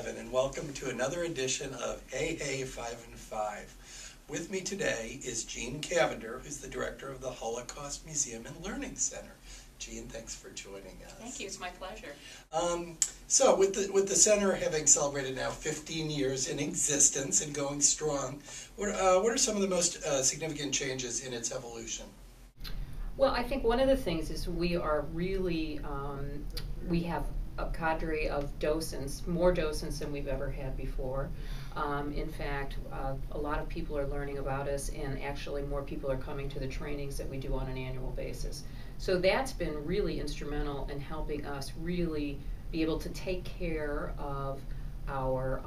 Levin, and welcome to another edition of Hey Hey 5 and 5. With me today is Jean Cavender, who's the director of the Holocaust Museum and Learning Center. Jean, thanks for joining us. Thank you, it's my pleasure. So with the center having celebrated now 15 years in existence and going strong, what are some of the most significant changes in its evolution? Well, I think one of the things is we are really, we have a cadre of docents, more docents than we've ever had before. In fact, a lot of people are learning about us, and actually more people are coming to the trainings that we do on an annual basis. So that's been really instrumental in helping us really be able to take care of our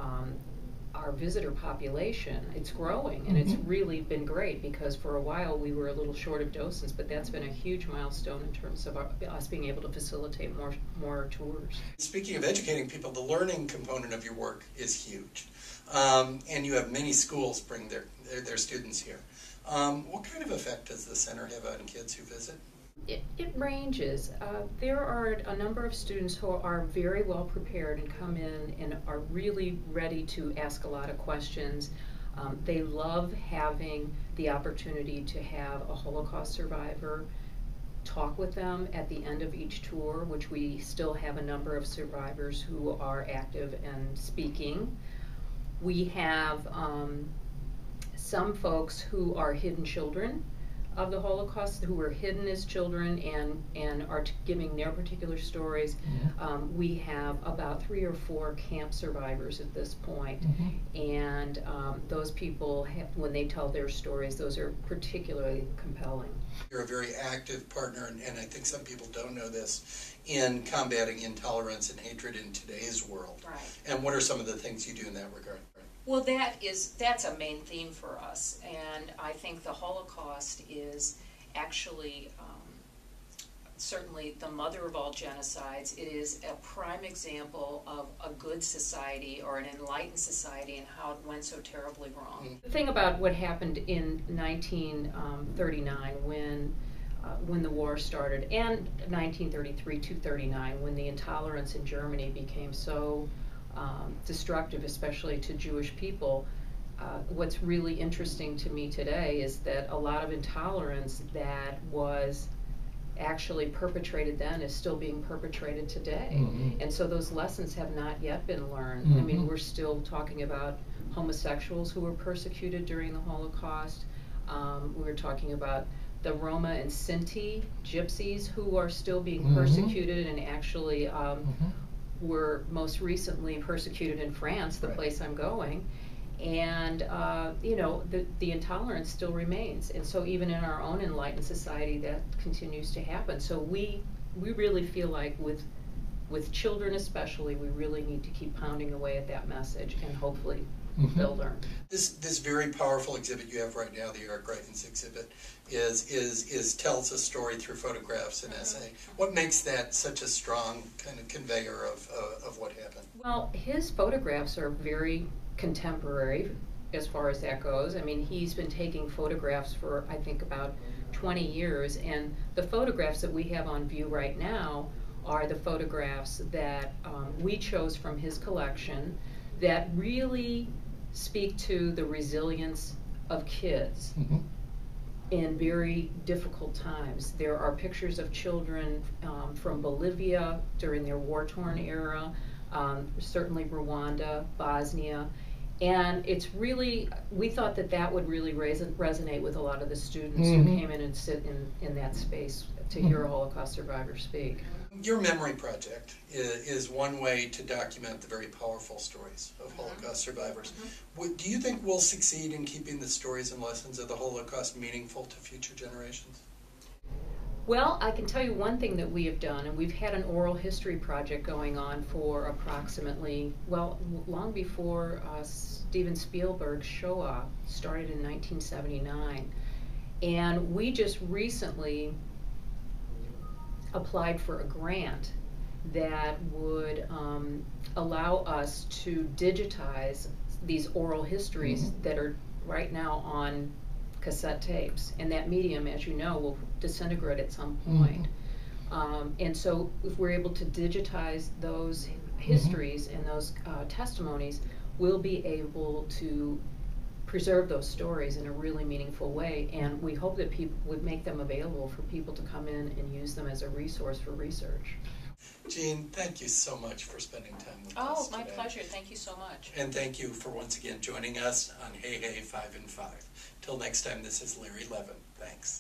visitor population. It's growing, and it's really been great, because for a while we were a little short of docents, but that's been a huge milestone in terms of us being able to facilitate more tours. Speaking of educating people, the learning component of your work is huge, and you have many schools bring their students here. What kind of effect does the center have on kids who visit? It ranges. There are a number of students who are very well prepared and come in and are really ready to ask a lot of questions. They love having the opportunity to have a Holocaust survivor talk with them at the end of each tour, which we still have a number of survivors who are active and speaking. We have some folks who are hidden children of the Holocaust, who were hidden as children and are giving their particular stories. We have about 3 or 4 camp survivors at this point, and those people, when they tell their stories, those are particularly compelling. You're a very active partner, and I think some people don't know this, in combating intolerance and hatred in today's world. Right. And what are some of the things you do in that regard? Well, that's a main theme for us, and I think the Holocaust is actually certainly the mother of all genocides. It is a prime example of a good society or an enlightened society and how it went so terribly wrong. The thing about what happened in 1939 when the war started, and 1933 to 39 when the intolerance in Germany became so destructive, especially to Jewish people. What's really interesting to me today is that a lot of intolerance that was actually perpetrated then is still being perpetrated today. And so those lessons have not yet been learned. I mean, we're still talking about homosexuals who were persecuted during the Holocaust. We were talking about the Roma and Sinti gypsies who are still being persecuted, and actually were most recently persecuted in France, the place I'm going, and you know, the intolerance still remains, and so even in our own enlightened society that continues to happen. So we really feel like with children especially, we really need to keep pounding away at that message, and hopefully they'll learn. This very powerful exhibit you have right now, the Eric Greitens exhibit, is tells a story through photographs and essay. What makes that such a strong kind of conveyor of what happened? Well, his photographs are very contemporary as far as that goes. I mean, he's been taking photographs for, I think, about 20 years, and the photographs that we have on view right now are the photographs that we chose from his collection that really speak to the resilience of kids in very difficult times. There are pictures of children from Bolivia during their war-torn era, certainly Rwanda, Bosnia, and it's really, we thought that would really resonate with a lot of the students who came in and sit in that space to hear a Holocaust survivor speak. Your memory project is one way to document the very powerful stories of Holocaust survivors. Do you think we'll succeed in keeping the stories and lessons of the Holocaust meaningful to future generations? Well, I can tell you one thing that we have done, and we've had an oral history project going on for approximately, well, long before Steven Spielberg's Shoah started in 1979. And we just recently applied for a grant that would allow us to digitize these oral histories that are right now on cassette tapes, and that medium, as you know, will disintegrate at some point. And so if we're able to digitize those histories and those testimonies, we'll be able to preserve those stories in a really meaningful way, and we hope that people would make them available for people to come in and use them as a resource for research. Jean, thank you so much for spending time with us Oh, today. my pleasure. Thank you so much. And thank you for once again joining us on Hey Hey 5 and 5. Till next time, this is Larry Levin. Thanks.